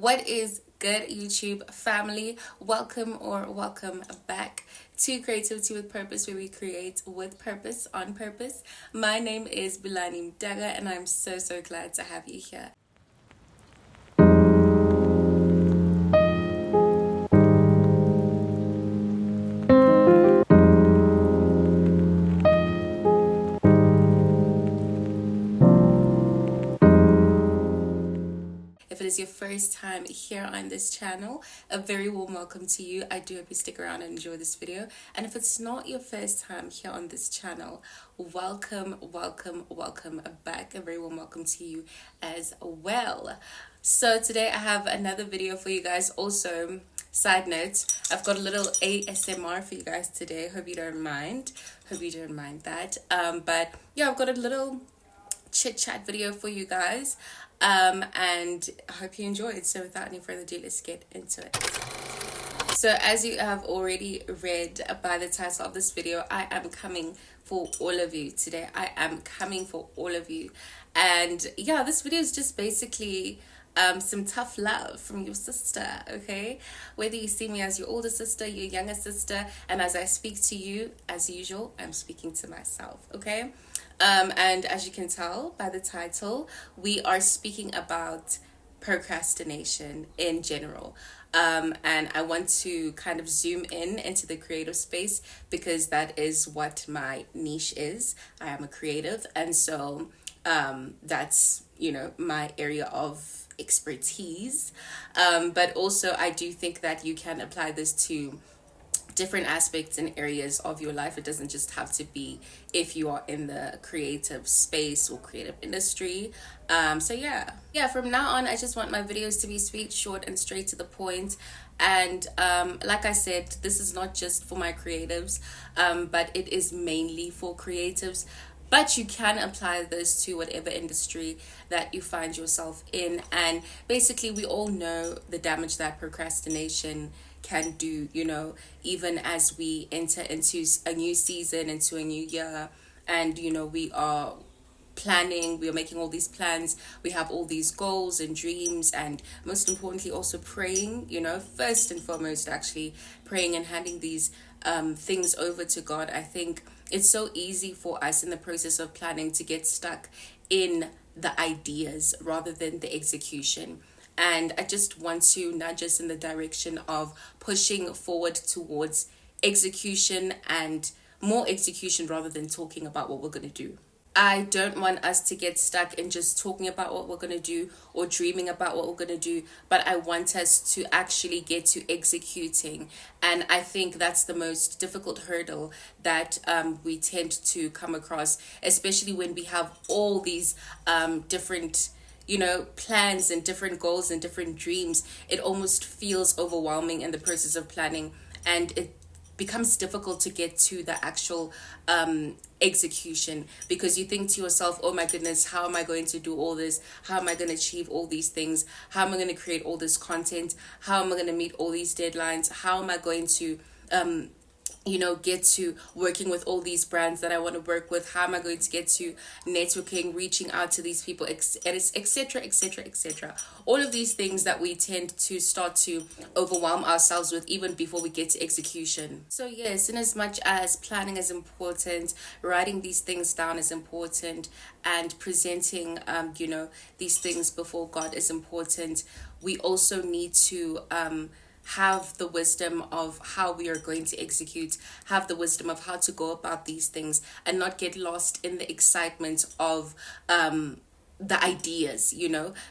What is good, YouTube family? Welcome back to Creativity with Purpose, where we create with purpose on purpose. My name is Bilani Mdaga, and I'm so glad to have you here. If it is your first time here on this channel, a very warm welcome to you. I do hope you stick around and enjoy this video. And if it's not your first time here on this channel, welcome back. A very warm welcome to you as well. So today I have another video for you guys. Also, side note, I've got a little ASMR for you guys today. Hope you don't mind. That. But yeah, I've got a little chit chat video for you guys. And I hope you enjoy it. So without any further ado, let's get into it. So as you have already read by the title of this video, I am coming for all of you today. I am coming for all of you. And yeah, this video is just basically some tough love from your sister, okay? Whether you see me as your older sister, your younger sister, and as I speak to you, as usual, I'm speaking to myself, okay? And as you can tell by the title, we are speaking about procrastination in general. And I want to kind of zoom in into the creative space because that is what my niche is. I am a creative, and so that's, my area of expertise. But also I do think that you can apply this to different aspects and areas of your life. It doesn't just have to be if you are in the creative space or creative industry. So yeah, from now on, I just want my videos to be sweet, short, and straight to the point. And like I said, this is not just for my creatives, but it is mainly for creatives. But you can apply this to whatever industry that you find yourself in. And basically, we all know the damage that procrastination can do, even as we enter into a new season, into a new year. And, we are planning, we are making all these plans, we have all these goals and dreams, and most importantly also praying, first and foremost, actually praying and handing these things over to God. I think it's so easy for us in the process of planning to get stuck in the ideas rather than the execution. And I just want to nudge us in the direction of pushing forward towards execution, and more execution rather than talking about what we're going to do. I don't want us to get stuck in just talking about what we're going to do or dreaming about what we're going to do, but I want us to actually get to executing. And I think that's the most difficult hurdle that we tend to come across, especially when we have all these different plans and different goals and different dreams. It almost feels overwhelming in the process of planning, and it becomes difficult to get to the actual execution, because you think to yourself, oh my goodness, how am I going to do all this? How am I going to achieve all these things? How am I going to create all this content? How am I going to meet all these deadlines? How am I going to get to working with all these brands that I want to work with? How am I going to get to networking, reaching out to these people, etc. All of these things that we tend to start to overwhelm ourselves with even before we get to execution. So yes, in as much as planning is important, writing these things down is important, and presenting these things before God is important, we also need to have the wisdom of how we are going to execute, have the wisdom of how to go about these things, and not get lost in the excitement of the ideas,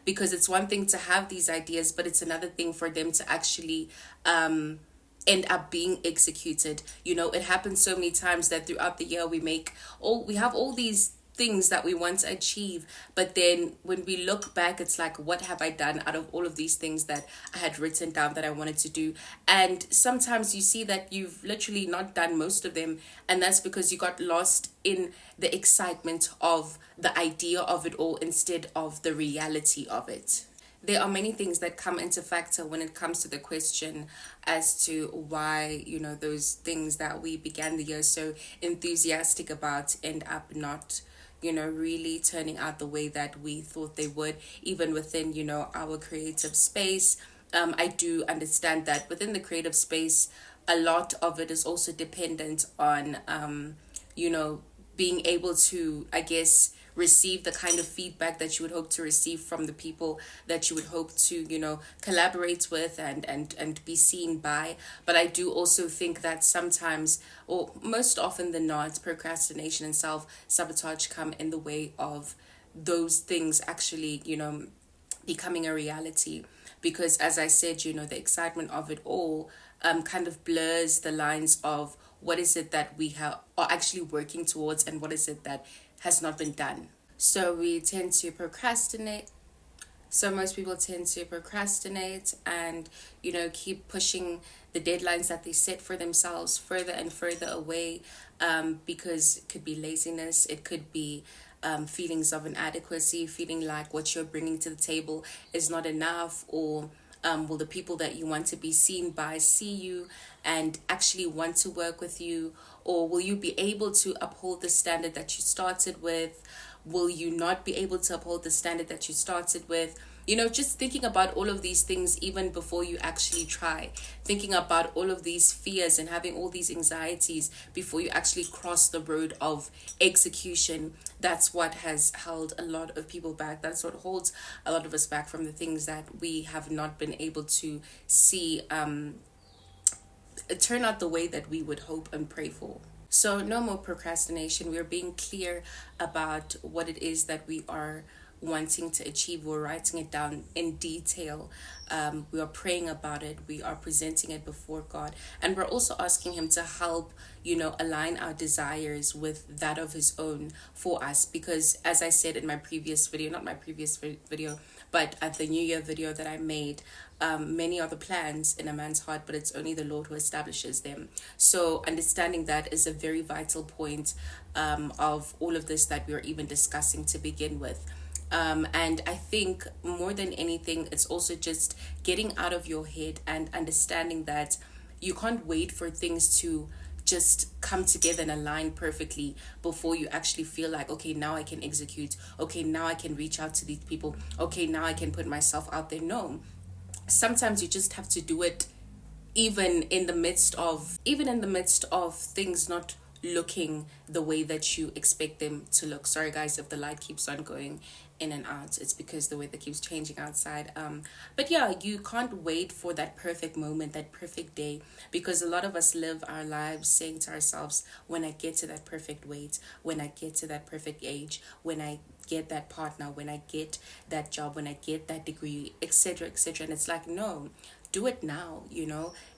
because it's one thing to have these ideas, but it's another thing for them to actually end up being executed. It happens so many times that throughout the year we have all these things that we want to achieve, but then when we look back, it's like, what have I done out of all of these things that I had written down that I wanted to do? And sometimes you see that you've literally not done most of them, and that's because you got lost in the excitement of the idea of it all instead of the reality of it. There are many things that come into factor when it comes to the question as to why, those things that we began the year so enthusiastic about end up not really turning out the way that we thought they would, even within, our creative space. I do understand that within the creative space, a lot of it is also dependent on, you know, being able to, I guess, receive the kind of feedback that you would hope to receive from the people that you would hope to, collaborate with and be seen by. But I do also think that sometimes, or most often than not, procrastination and self-sabotage come in the way of those things actually, becoming a reality. Because as I said, the excitement of it all kind of blurs the lines of what is it that we are actually working towards and what is it that has not been done. So we tend to procrastinate. So most people tend to procrastinate and, keep pushing the deadlines that they set for themselves further and further away, because it could be laziness, it could be feelings of inadequacy, feeling like what you're bringing to the table is not enough, or will the people that you want to be seen by see you and actually want to work with you, or will you be able to uphold the standard that you started with? Will you not be able to uphold the standard that you started with? Just thinking about all of these things even before you actually try, thinking about all of these fears and having all these anxieties before you actually cross the road of execution. That's what has held a lot of people back. That's what holds a lot of us back from the things that we have not been able to see turn out the way that we would hope and pray for. So, no more procrastination. We're being clear about what it is that we are wanting to achieve. We're writing it down in detail. We are praying about it. We are presenting it before God. And we're also asking Him to help, align our desires with that of His own for us. Because, as I said in my previous video, not my previous video, but at the New Year video that I made, many are the plans in a man's heart, but it's only the Lord who establishes them. So understanding that is a very vital point of all of this that we are even discussing to begin with. And I think more than anything, it's also just getting out of your head and understanding that you can't wait for things to just come together and align perfectly before you actually feel like, okay, now I can execute. Okay, now I can reach out to these people. Okay, now I can put myself out there. No, sometimes you just have to do it even in the midst of things not looking the way that you expect them to look. Sorry guys if the light keeps on going in and out, it's because the weather keeps changing outside. But yeah, you can't wait for that perfect moment, that perfect day, because a lot of us live our lives saying to ourselves, when I get to that perfect weight, when I get to that perfect age, when I get that partner, when I get that job, when I get that degree, etc., etc. And it's like, no, do it now.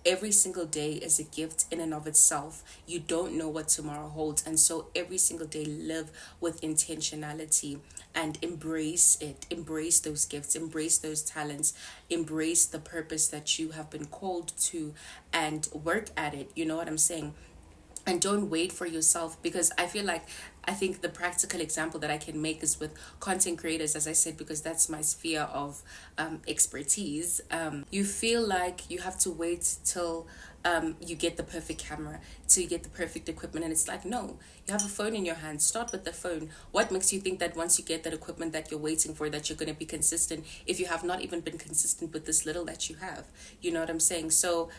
Every single day is a gift in and of itself. You don't know what tomorrow holds, and so every single day live with intentionality and embrace it. Embrace those gifts, embrace those talents, embrace the purpose that you have been called to, and work at it. You know what I'm saying? And don't wait for yourself, because I think the practical example that I can make is with content creators, as I said, because that's my sphere of expertise. You feel like you have to wait till you get the perfect camera, till you get the perfect equipment, and it's like, no, you have a phone in your hand. Start with the phone. What makes you think that once you get that equipment that you're waiting for, that you're going to be consistent if you have not even been consistent with this little that you have? You know what I'm saying? So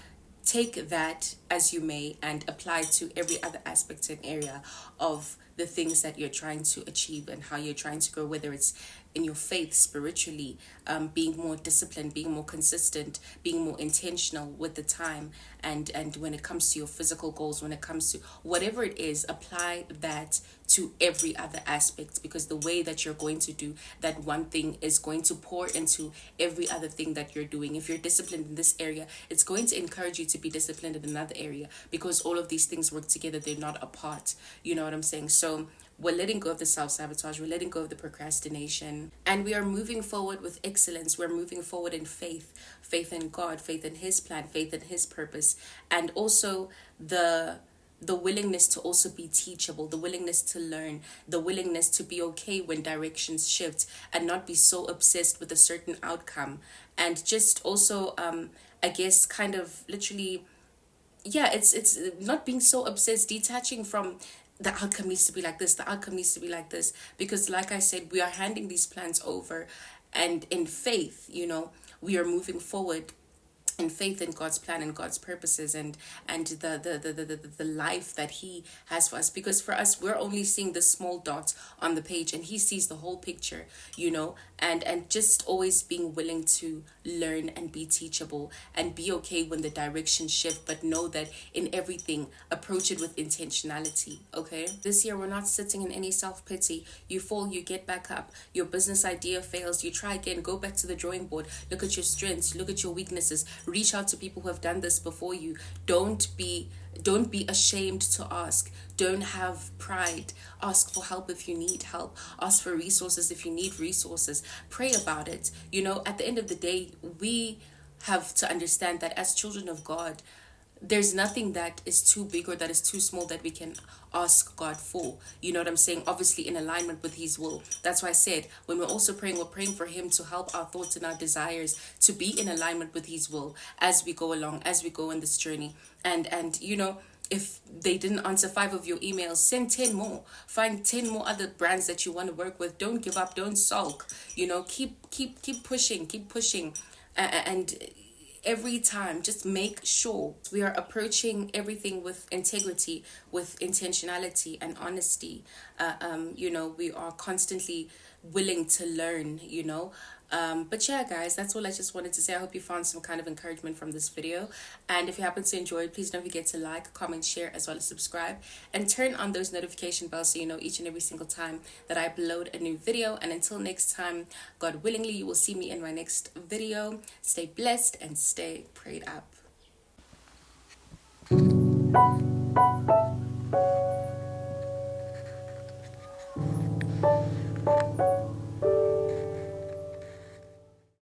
take that as you may and apply to every other aspect and area of the things that you're trying to achieve and how you're trying to grow, whether it's in your faith, spiritually, being more disciplined, being more consistent, being more intentional with the time, and when it comes to your physical goals, when it comes to whatever it is, apply that to every other aspect, because the way that you're going to do that one thing is going to pour into every other thing that you're doing. If you're disciplined in this area, it's going to encourage you to be disciplined in another area, because all of these things work together. They're not apart. You know what I'm saying? So we're letting go of the self-sabotage, we're letting go of the procrastination, and we are moving forward with excellence. We're moving forward in faith in God, faith in His plan, faith in His purpose, and also the willingness to also be teachable, the willingness to learn, the willingness to be okay when directions shift and not be so obsessed with a certain outcome. And just also I guess kind of literally, yeah, it's not being so obsessed, detaching from the outcome needs to be like this, the outcome needs to be like this. Because like I said, we are handing these plans over, and in faith, we are moving forward in faith in God's plan and God's purposes, and the life that He has for us. Because for us, we're only seeing the small dots on the page, and He sees the whole picture, and just always being willing to learn and be teachable and be okay when the direction shift, but know that in everything, approach it with intentionality. Okay, this year we're not sitting in any self-pity. You fall, you get back up. Your business idea fails, you try again, go back to the drawing board, look at your strengths, look at your weaknesses, reach out to people who have done this before you. Don't be ashamed to ask. Don't have pride. Ask for help if you need help. Ask for resources if you need resources. Pray about it. At the end of the day, we have to understand that as children of God, there's nothing that is too big or that is too small that we can ask God for. You know what I'm saying? Obviously in alignment with His will. That's why I said when we're also praying, we're praying for Him to help our thoughts and our desires to be in alignment with His will as we go along, as we go in this journey. And if they didn't answer 5 of your emails, send 10 more. Find 10 more other brands that you want to work with. Don't give up, don't sulk. Keep pushing. And every time, just make sure we are approaching everything with integrity, with intentionality and honesty. We are constantly willing to learn. But yeah, guys, that's all I just wanted to say. I hope you found some kind of encouragement from this video, and if you happen to enjoy it, please don't forget to like, comment, share, as well as subscribe, and turn on those notification bells so you know each and every single time that I upload a new video. And until next time, God willingly, you will see me in my next video. Stay blessed and stay prayed up.